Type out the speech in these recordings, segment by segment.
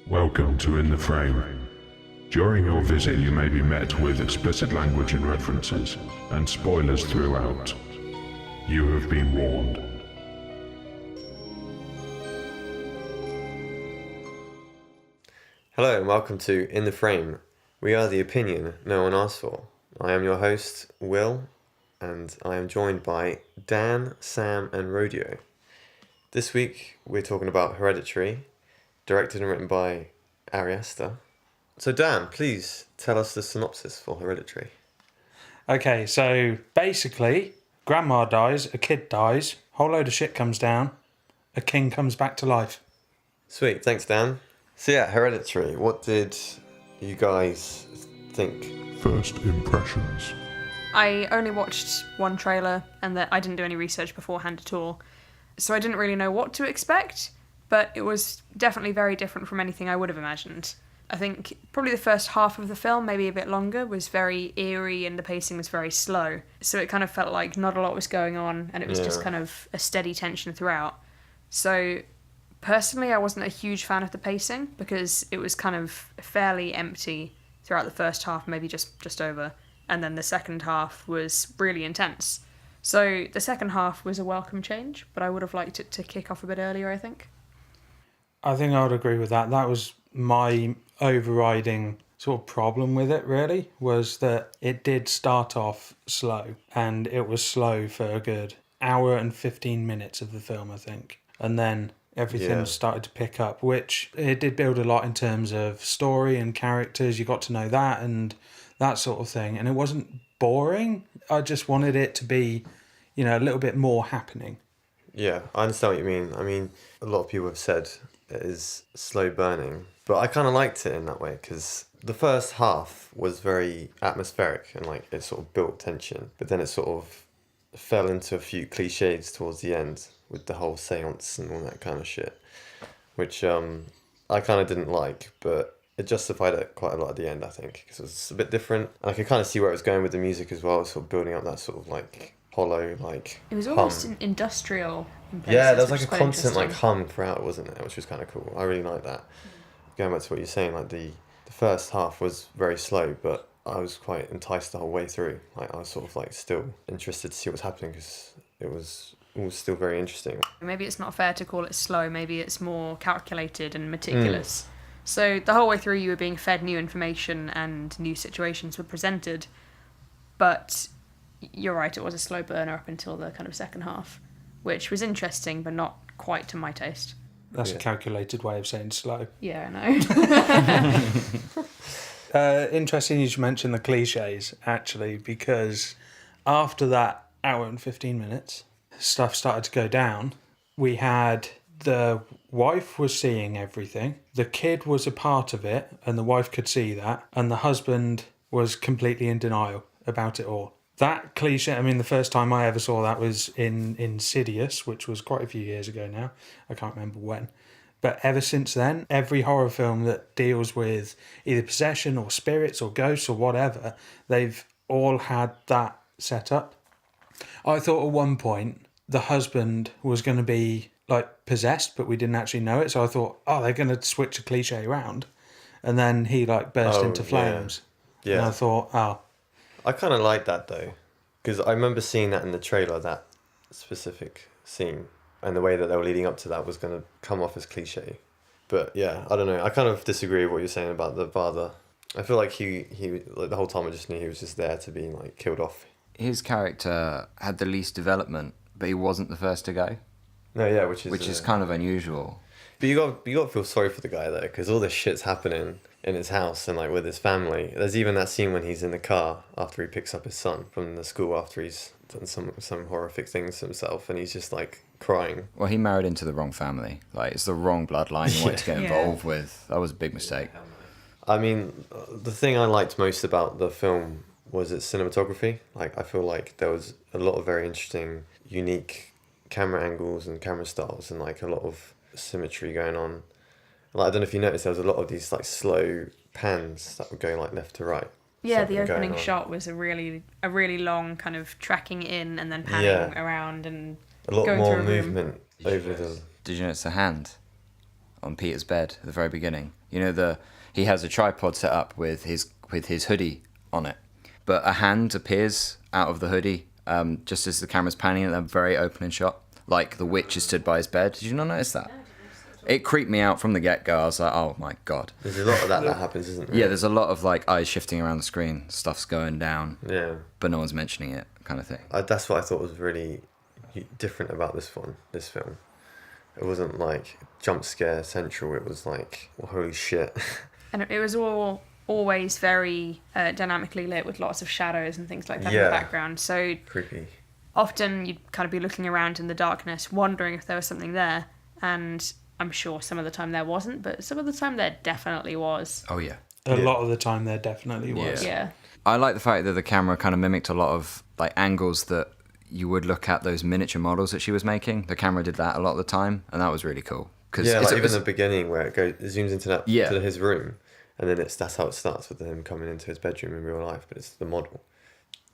Welcome to In the Frame. During your visit you may be met with explicit language and references, and spoilers throughout. You have been warned. Hello and welcome to In the Frame. We are the opinion no one asked for. I am your host, Will, and I am joined by Dan, Sam and Rodeo. This week we're talking about Hereditary, directed and written by Aster. So Dan, please tell us the synopsis for Hereditary. Okay, so basically, grandma dies, a kid dies, whole load of shit comes down, a king comes back to life. Sweet, thanks Dan. So yeah, Hereditary, what did you guys think? First impressions. I only watched one trailer and that I didn't do any research beforehand at all. So I didn't really know what to expect, but it was definitely very different from anything I would have imagined. I think probably the first half of the film, maybe a bit longer, was very eerie and the pacing was very slow. So it kind of felt like not a lot was going on and it was just kind of a steady tension throughout. So personally, I wasn't a huge fan of the pacing because it was kind of fairly empty throughout the first half, maybe just over. And then the second half was really intense. So the second half was a welcome change, but I would have liked it to kick off a bit earlier, I think. I think I would agree with that. That was my overriding sort of problem with it, really, was that it did start off slow, and it was slow for a good hour and 15 minutes of the film, I think. And then everything started to pick up, which it did build a lot in terms of story and characters. You got to know that and that sort of thing. And it wasn't boring. I just wanted it to be, you know, a little bit more happening. Yeah, I understand what you mean. I mean, a lot of people have said it is slow burning, but I kind of liked it in that way because the first half was very atmospheric and like it sort of built tension, but then it sort of fell into a few cliches towards the end with the whole seance and all that kind of shit, which I kind of didn't like, but it justified it quite a lot at the end, I think, because it was a bit different. And I could kind of see where it was going with the music as well, sort of building up that sort of like hollow, like It was hum. almost industrial in places, Yeah, there was which like a is quite constant like interesting. hum throughout, wasn't it? Which was kind of cool. I really liked that. Going back to what you're saying, like the first half was very slow, but I was quite enticed the whole way through. Like I was sort of like still interested to see what was happening because it was all still very interesting. Maybe it's not fair to call it slow, maybe it's more calculated and meticulous. So the whole way through you were being fed new information and new situations were presented, but you're right, it was a slow burner up until the kind of second half, which was interesting but not quite to my taste. That's a calculated way of saying slow. Yeah, I know. Interesting you should mention the cliches, actually, because after that hour and 15 minutes, stuff started to go down. We had the wife was seeing everything, the kid was a part of it, and the wife could see that, and the husband was completely in denial about it all. That cliche, I mean, the first time I ever saw that was in Insidious, which was quite a few years ago now. I can't remember when. But ever since then, every horror film that deals with either possession or spirits or ghosts or whatever, they've all had that set up. I thought at one point the husband was going to be like possessed, but we didn't actually know it. So I thought, oh, they're going to switch a cliche around. And then he like burst into flames. Yeah. And I thought, oh. I kind of like that though, because I remember seeing that in the trailer, that specific scene, and the way that they were leading up to that was going to come off as cliche. But yeah, I don't know. I kind of disagree with what you're saying about the father. I feel like he like the whole time I just knew he was just there to be like killed off. His character had the least development, but he wasn't the first to go. No, yeah, which is kind of unusual. But you got to feel sorry for the guy though, because all this shit's happening in his house and like with his family. There's even that scene when he's in the car after he picks up his son from the school after he's done some horrific things to himself, and he's just like crying. Well, he married into the wrong family. Like, it's the wrong bloodline he wanted to get involved with. That was a big mistake. I mean, the thing I liked most about the film was its cinematography. Like, I feel like there was a lot of very interesting, unique camera angles and camera styles, and like a lot of symmetry going on. Like, I don't know if you noticed, there was a lot of these like slow pans that were going like left to right. Yeah, the opening shot was a really long kind of tracking in and then panning around and a lot going more movement over the... Did you notice the hand on Peter's bed at the very beginning? You know, he has a tripod set up with his hoodie on it, but a hand appears out of the hoodie just as the camera's panning, and they're very open and shot, like the witch is stood by his bed. Did you not notice that? It creeped me out from the get-go. I was like, oh my god. There's a lot of that happens, isn't there? Yeah, there's a lot of like eyes shifting around the screen, stuff's going down, but no one's mentioning it, kind of thing. That's what I thought was really different about this film. It wasn't like jump scare central. It was like, well, holy shit. And it was always very dynamically lit with lots of shadows and things like that in the background. So creepy. Often you'd kind of be looking around in the darkness, wondering if there was something there, and I'm sure some of the time there wasn't, but some of the time there definitely was. Oh yeah. A lot of the time there definitely was. Yeah. I like the fact that the camera kind of mimicked a lot of like angles that you would look at those miniature models that she was making. The camera did that a lot of the time, and that was really cool. Even the beginning where it zooms into to his room, and then that's how it starts with him coming into his bedroom in real life, but it's the model.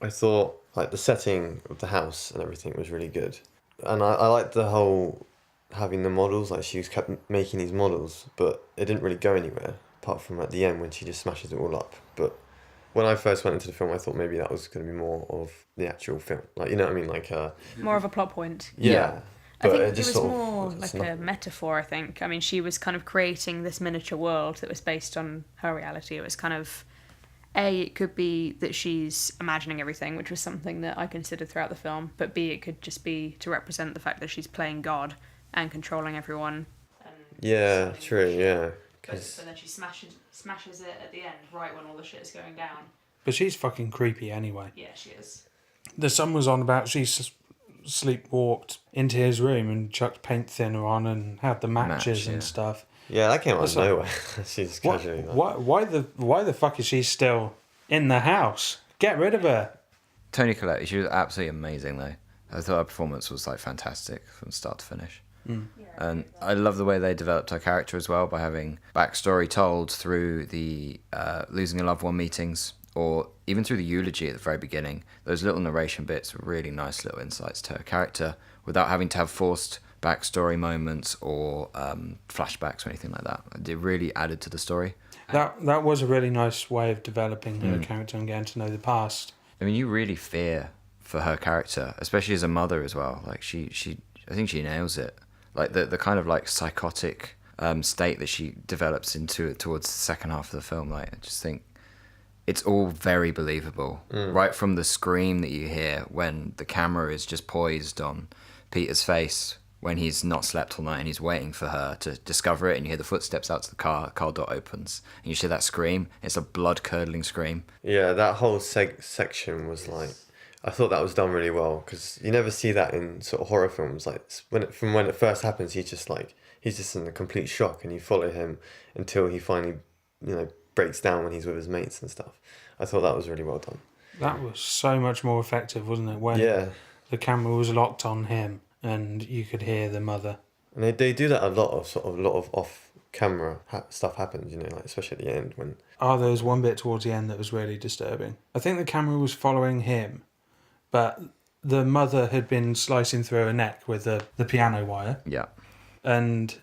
I thought like the setting of the house and everything was really good, and I liked the whole having the models. Like she kept making these models, but it didn't really go anywhere apart from at the end when she just smashes it all up. But when I first went into the film, I thought maybe that was going to be more of the actual film, like, you know what I mean, like more of a plot point. Yeah. I think But it was more like a metaphor, I think. I mean, she was kind of creating this miniature world that was based on her reality. It was kind of, it could be that she's imagining everything, which was something that I considered throughout the film, but B, it could just be to represent the fact that she's playing God and controlling everyone. Yeah, true, yeah. But then she smashes it at the end, right when all the shit is going down. But she's fucking creepy anyway. Yeah, she is. The son was on about she sleepwalked into his room and chucked paint thinner on and had the matches and stuff. Yeah, that came out of nowhere. She's casually why the fuck is she still in the house? Get rid of her. Toni Collette, she was absolutely amazing though. I thought her performance was like fantastic from start to finish. And I love the way they developed her character as well by having backstory told through the losing a loved one meetings, or even through the eulogy at the very beginning. Those little narration bits were really nice little insights to her character without having to have forced backstory moments or flashbacks or anything like that. It really added to the story. That was a really nice way of developing her character and getting to know the past. I mean, you really fear for her character, especially as a mother as well. Like I think she nails it. Like the kind of like psychotic state that she develops into towards the second half of the film. Like I just think it's all very believable, right from the scream that you hear when the camera is just poised on Peter's face when he's not slept all night and he's waiting for her to discover it, and you hear the footsteps out to the car door opens, and you hear that scream. It's a blood-curdling scream. Yeah, that whole section was like, I thought that was done really well, because you never see that in sort of horror films. Like when it first happens, he's just in a complete shock, and you follow him until he finally, breaks down when he's with his mates and stuff. I thought that was really well done. That was so much more effective, wasn't it? When the camera was locked on him and you could hear the mother. And they do that a lot of off-camera stuff happens, like especially at the end when. Oh, there was one bit towards the end that was really disturbing. I think the camera was following him, but the mother had been slicing through her neck with the piano wire. Yeah. And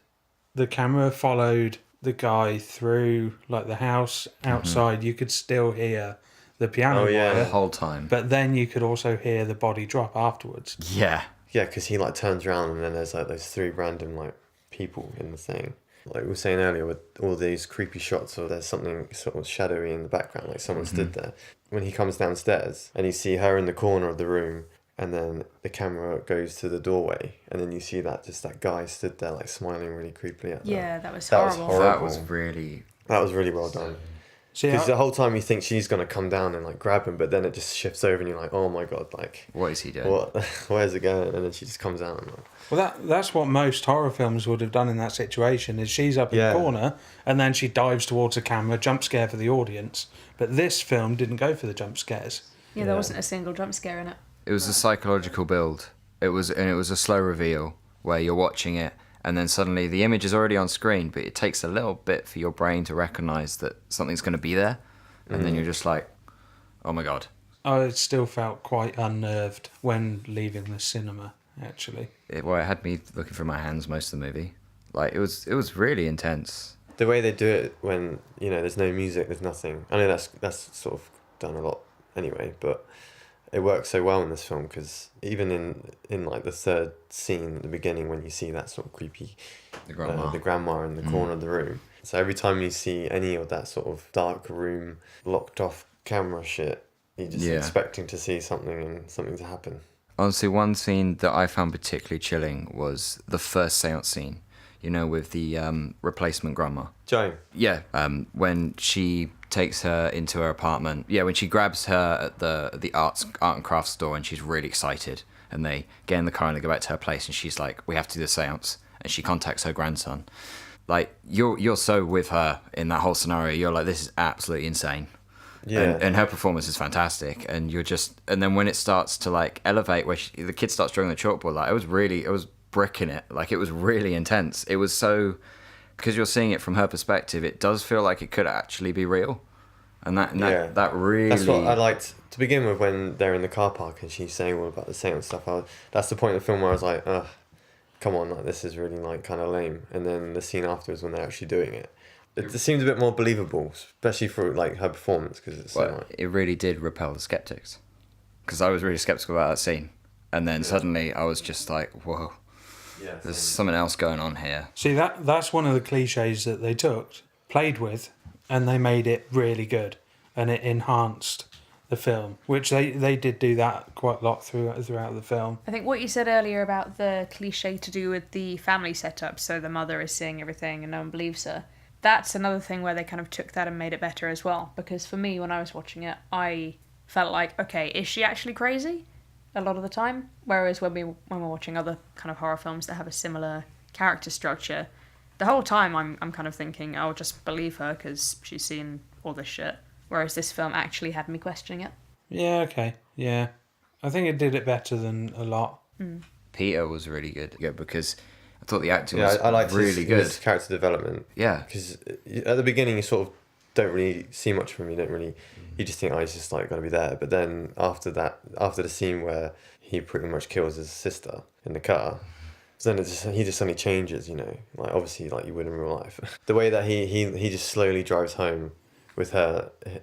the camera followed the guy through like the house outside. You could still hear the piano wire the whole time, but then you could also hear the body drop afterwards. Yeah, because he turns around and then there's those three random people in the thing. Like we were saying earlier, with all these creepy shots, or there's something sort of shadowy in the background, like someone stood there. When he comes downstairs and you see her in the corner of the room, and then the camera goes to the doorway, and then you see that guy stood there smiling really creepily at them. Yeah, that was horrible. That was really well done. Because the whole time you think she's going to come down and grab him, but then it just shifts over and you're like, oh my god, what is he doing? Where's it going? And then she just comes out. Well, that's what most horror films would have done in that situation, is she's up in the corner and then she dives towards the camera, jump scare for the audience. But this film didn't go for the jump scares. Yeah, there wasn't a single jump scare in it. It was a psychological build. It was a slow reveal where you're watching it, and then suddenly the image is already on screen, but it takes a little bit for your brain to recognise that something's going to be there, and then you're just like, oh my god. I still felt quite unnerved when leaving the cinema, actually. It had me looking for my hands most of the movie. It was really intense. the way they do it when, you know, there's no music, there's nothing. I know that's sort of done a lot anyway, but it works so well in this film because even in like the third scene at the beginning when you see that sort of creepy the grandma in the corner of the room, so every time you see any of that sort of dark room locked off camera shit, you're just expecting to see something and something to happen. Honestly, one scene that I found particularly chilling was the first seance scene, you know, with the replacement grandma. Joan. Yeah, when she takes her into her apartment. Yeah, when she grabs her at the art and crafts store and she's really excited and they get in the car and they go back to her place and she's like, we have to do the seance, and she contacts her grandson. Like, you're so with her in that whole scenario. You're like, this is absolutely insane. Yeah. And her performance is fantastic, and and then when it starts to like elevate, where the kid starts drawing the chalkboard, like I was bricking it, like it was really intense. It was so, because you're seeing it from her perspective, it does feel like it could actually be real, and that really. That's what I liked to begin with when they're in the car park and she's saying all about the seance stuff. That's the point of the film where I was like, ugh, come on, like this is really like kind of lame. And then the scene afterwards when they're actually doing it. It seems a bit more believable, especially for like her performance, because it's it really did repel the skeptics, because I was really skeptical about that scene, and then suddenly I was just like, whoa, there's something else going on here. See, that's one of the cliches that they played with, and they made it really good, and it enhanced the film, which they did do that quite a lot throughout the film. I think what you said earlier about the cliche to do with the family setup, so the mother is seeing everything and no one believes her. That's another thing where they kind of took that and made it better as well. Because for me, when I was watching it, I felt like, okay, is she actually crazy? A lot of the time. Whereas when we're watching other kind of horror films that have a similar character structure, the whole time I'm kind of thinking, I'll just believe her because she's seen all this shit. Whereas this film actually had me questioning it. Yeah, okay. Yeah. I think it did it better than a lot. Peter was really good because I thought the acting was really good. His character development. Yeah. Because at the beginning you sort of don't really see much from him. You just think, he's just like going to be there. But then after the scene where he pretty much kills his sister in the car, then he just suddenly changes, you know. Like obviously like you would in real life. The way that he just slowly drives home with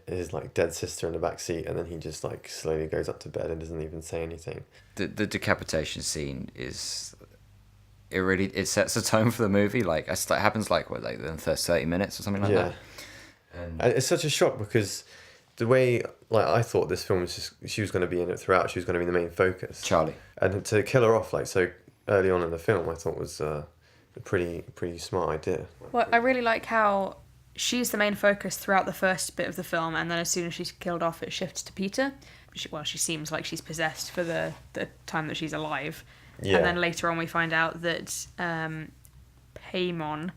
his like dead sister in the back seat, and then he just like slowly goes up to bed and doesn't even say anything. The decapitation scene is... It sets the tone for the movie. Like it happens like in the first 30 minutes or something like that. And it's such a shock because the way like I thought this film was just, she was going to be in it throughout. She was going to be the main focus. Charlie. And to kill her off like so early on in the film, I thought was a pretty smart idea. Well, I really like how she's the main focus throughout the first bit of the film, and then as soon as she's killed off, it shifts to Peter. She seems like she's possessed for the time that she's alive. Yeah. And then later on we find out that Paimon,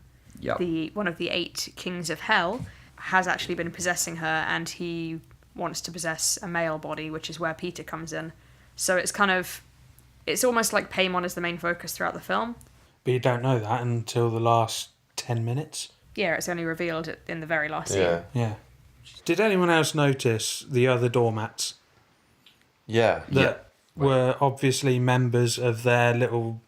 one of the 8 kings of hell, has actually been possessing her, and he wants to possess a male body, which is where Peter comes in. So it's almost like Paimon is the main focus throughout the film. But you don't know that until the last 10 minutes. Yeah, it's only revealed in the very last scene. Yeah. Did anyone else notice the other doormats? Yeah. Were obviously members of their little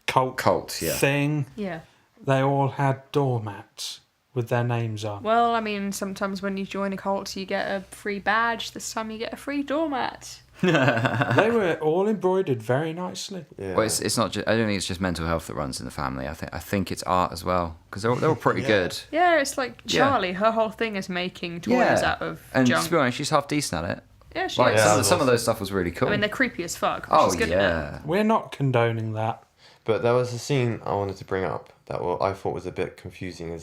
cult thing. Yeah. They all had doormats with their names on. Well, I mean, sometimes when you join a cult, you get a free badge. This time you get a free doormat. They were all embroidered very nicely. Yeah. Well, it's not just, I don't think it's just mental health that runs in the family. I think it's art as well, because they're all pretty good. Yeah, it's like Charlie. Her whole thing is making toys out of junk. And to be honest, she's half decent at it. Yeah, she is. Some of those stuff was really cool. I mean, they're creepy as fuck. She's good at it. We're not condoning that. But there was a scene I wanted to bring up that I thought was a bit confusing.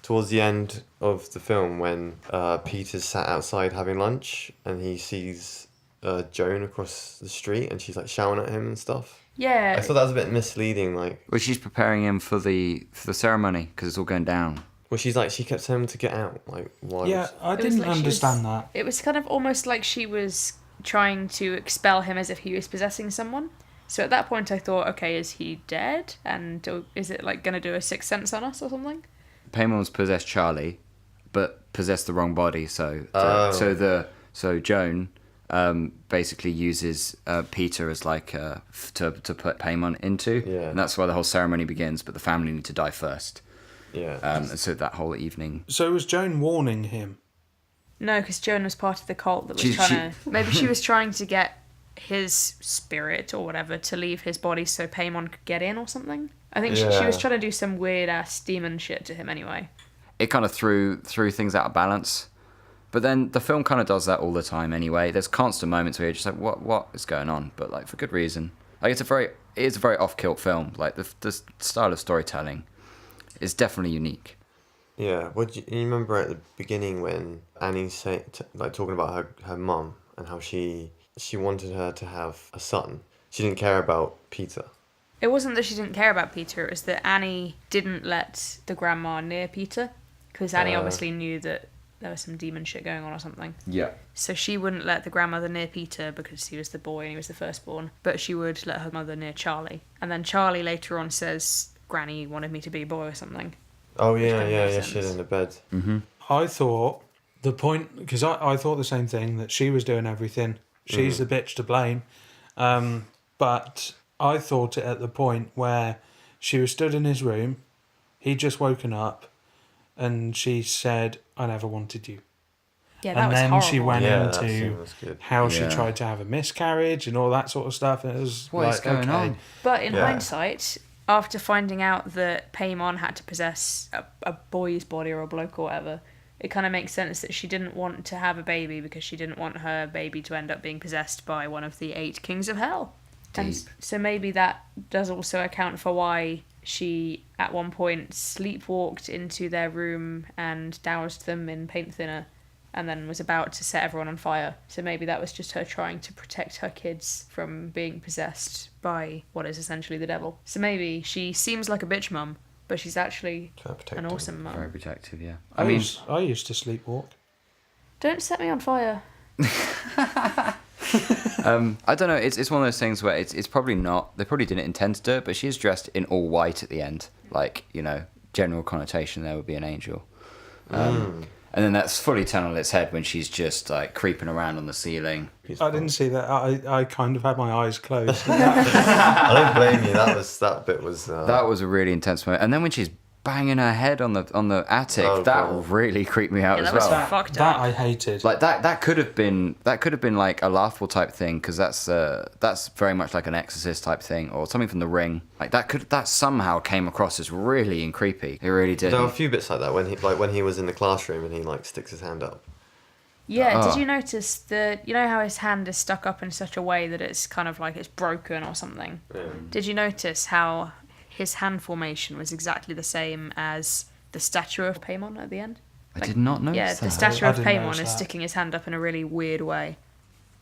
Towards the end of the film when Peter's sat outside having lunch and he sees Joan across the street and she's like shouting at him and stuff. Yeah. I thought that was a bit misleading. Like, well, she's preparing him for the ceremony because it's all going down. Well, she kept telling him to get out. Like, why? Yeah, I didn't understand that. It was kind of almost like she was trying to expel him as if he was possessing someone. So at that point I thought, okay, is he dead? And is it like going to do a sixth sense on us or something? Paymon's possessed Charlie, but possessed the wrong body. So Joan basically uses Peter as like to put Paimon into, and that's why the whole ceremony begins. But the family need to die first. Yeah. And so that whole evening. So was Joan warning him? No, because Joan was part of the cult that was She- trying to... Maybe she was trying to get his spirit or whatever to leave his body so Paimon could get in or something. I think she was trying to do some weird-ass demon shit to him anyway. It kind of threw things out of balance. But then the film kind of does that all the time anyway. There's constant moments where you're just like, what is going on? But like for good reason. Like it is a very off-kilt film. Like the style of storytelling is definitely unique. Yeah. You remember at the beginning when Annie's talking about her mum and how she wanted her to have a son. She didn't care about Peter. It wasn't that she didn't care about Peter, it was that Annie didn't let the grandma near Peter, because Annie obviously knew that there was some demon shit going on or something. Yeah. So she wouldn't let the grandmother near Peter because he was the boy and he was the firstborn, but she would let her mother near Charlie. And then Charlie later on says, Granny wanted me to be a boy or something. Oh, Which yeah, kind of yeah, makes yeah, sense. shit in the bed. Mm-hmm. I thought the point, because I thought the same thing, that she was doing everything. She's the bitch to blame. But I thought it at the point where she was stood in his room, he'd just woken up, and she said, I never wanted you. Yeah, that And was then horrible. she went Yeah, that scene into was good. how she Yeah. tried to have a miscarriage and all that sort of stuff. And it was What is like, going on? But in Yeah. hindsight, after finding out that Paimon had to possess a boy's body or a bloke or whatever, it kind of makes sense that she didn't want to have a baby because she didn't want her baby to end up being possessed by one of the 8 kings of hell. And Deep. so maybe that does also account for why she at one point sleepwalked into their room and doused them in paint thinner and then was about to set everyone on fire. So maybe that was just her trying to protect her kids from being possessed by what is essentially the devil. So maybe she seems like a bitch mum, but she's actually Trying to protect an him. awesome Very mum. protective, yeah. I used to sleepwalk. Don't set me on fire. I don't know. It's one of those things where it's probably not. They probably didn't intend to do it, but she is dressed in all white at the end. Like, you know, general connotation there would be an angel. And then that's fully turned on its head when she's just like creeping around on the ceiling. I didn't see that. I kind of had my eyes closed. I don't blame you. That bit was. That was a really intense moment. And then when she's banging her head on the attic, Oh, that God. really creeped me out Yeah, as that was well. fucked That up. I hated. Like that could have been like a laughable type thing, because that's very much like an Exorcist type thing or something from The Ring. Like that somehow came across as really and creepy. It really did. There were a few bits like that when he was in the classroom and he like sticks his hand up. Yeah, Oh. did you notice you know how his hand is stuck up in such a way that it's kind of like it's broken or something? Yeah. Did you notice how his hand formation was exactly the same as the statue of Paimon at the end? I did not notice Yeah, that. the statue I of didn't Paimon notice is that. sticking his hand up in a really weird way.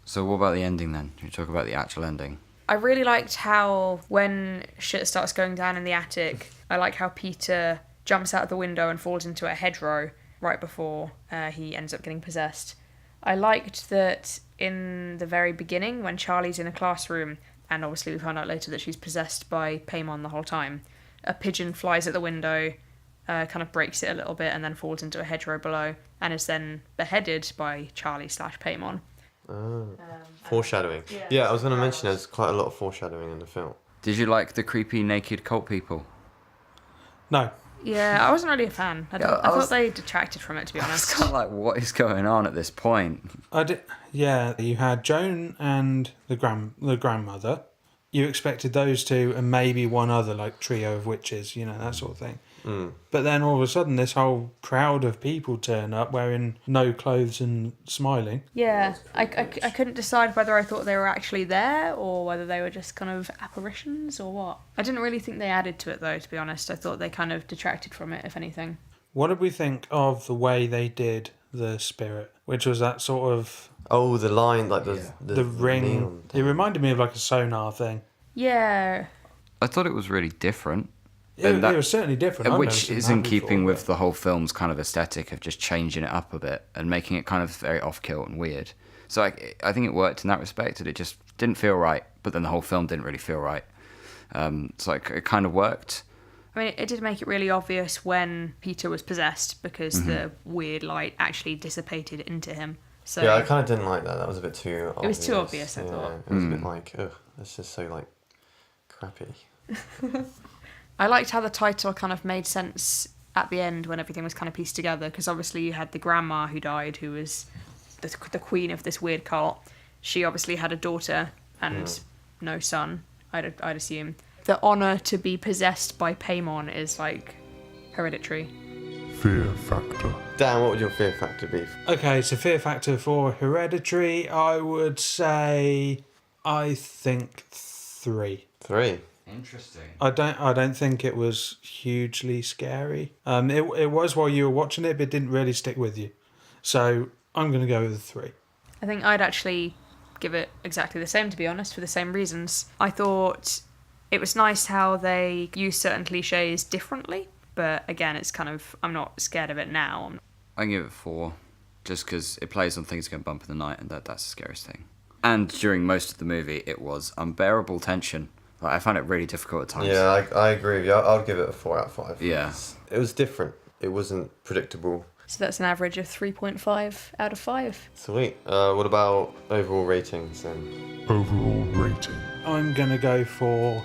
So what about the ending then? Should we talk about the actual ending? I really liked how when shit starts going down in the attic, I like how Peter jumps out of the window and falls into a hedgerow right before he ends up getting possessed. I liked that in the very beginning when Charlie's in a classroom, and obviously we find out later that she's possessed by Paimon the whole time, a pigeon flies at the window, kind of breaks it a little bit and then falls into a hedgerow below and is then beheaded by Charlie/Paimon. Foreshadowing. Yeah, I was going to mention there's quite a lot of foreshadowing in the film. Did you like the creepy naked cult people? No. Yeah, I wasn't really a fan. I I was- thought they detracted from it, to be I was honest. kind of like, what is going on at this point? Yeah, you had Joan and the grandmother. You expected those two and maybe one other, like trio of witches, that sort of thing. But then all of a sudden, this whole crowd of people turn up wearing no clothes and smiling. Yeah, I couldn't decide whether I thought they were actually there or whether they were just kind of apparitions or what. I didn't really think they added to it, though, to be honest. I thought they kind of detracted from it, if anything. What did we think of the way they did the spirit, which was that sort of Oh, the line, like the ring? neon It thing. reminded me of like a sonar thing. Yeah, I thought it was really different. It, that- it was certainly different. I've never Which seen is that in before, keeping with but- the whole film's kind of aesthetic of just changing it up a bit and making it kind of very off-kilt and weird. So I think it worked in that respect, and it just didn't feel right, but then the whole film didn't really feel right. So it kind of worked. I mean, it did make it really obvious when Peter was possessed because the weird light actually dissipated into him. So Yeah, I kind of didn't like that. That was a bit too obvious. It was too obvious, I thought. It was a bit like, ugh, that's just so, crappy. I liked how the title kind of made sense at the end when everything was kind of pieced together, because obviously you had the grandma who died, who was the queen of this weird cult. She obviously had a daughter and no son, I'd assume. The honour to be possessed by Paimon is like hereditary. Fear factor. Dan, what would your fear factor be? Okay, so fear factor for Hereditary, I would say, I think 3. 3. Interesting. I don't think it was hugely scary. It was while you were watching it, but it didn't really stick with you. So I'm going to go with a 3. I think I'd actually give it exactly the same, to be honest, for the same reasons. I thought it was nice how they use certain cliches differently, but again, it's kind of, I'm not scared of it now. I can give it 4, just because it plays on things going bump in the night, and that's the scariest thing. And during most of the movie, it was unbearable tension. Like, I found it really difficult at times. Yeah, I agree with you. I'll give it a 4 out of 5. Yeah. It was different. It wasn't predictable. So that's an average of 3.5 out of 5. Sweet. What about overall ratings then? Overall rating. I'm going to go for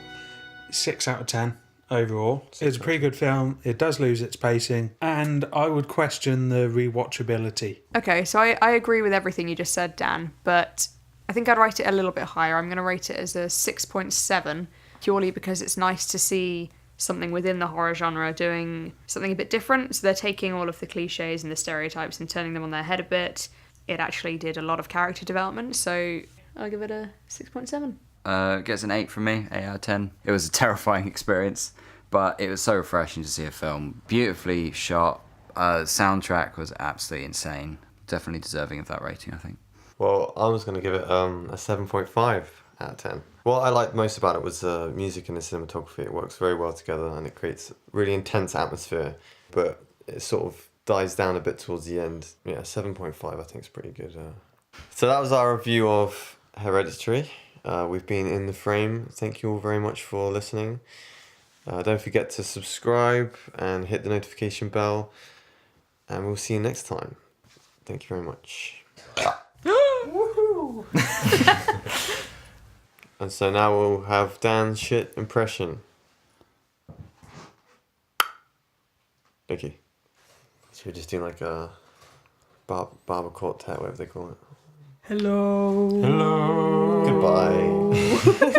6 out of 10 overall. It's a pretty good film. It does lose its pacing, and I would question the rewatchability. Okay, so I agree with everything you just said, Dan, but I think I'd rate it a little bit higher. I'm going to rate it as a 6.7, purely because it's nice to see something within the horror genre doing something a bit different. So they're taking all of the cliches and the stereotypes and turning them on their head a bit. It actually did a lot of character development, so I'll give it a 6.7. Gets an 8 from me, 8 out of 10. It was a terrifying experience, but it was so refreshing to see a film. Beautifully shot. Soundtrack was absolutely insane. Definitely deserving of that rating, I think. Well, I was going to give it a 7.5 out of 10. What I liked most about it was the music and the cinematography. It works very well together and it creates really intense atmosphere, but it sort of dies down a bit towards the end. Yeah, 7.5 I think is pretty good. So that was our review of Hereditary. We've been in the frame. Thank you all very much for listening. Don't forget to subscribe and hit the notification bell, and we'll see you next time. Thank you very much. Woohoo! And so now we'll have Dan's shit impression. Okay. Should we just do like a barber quartet, whatever they call it? Hello. Hello. Goodbye.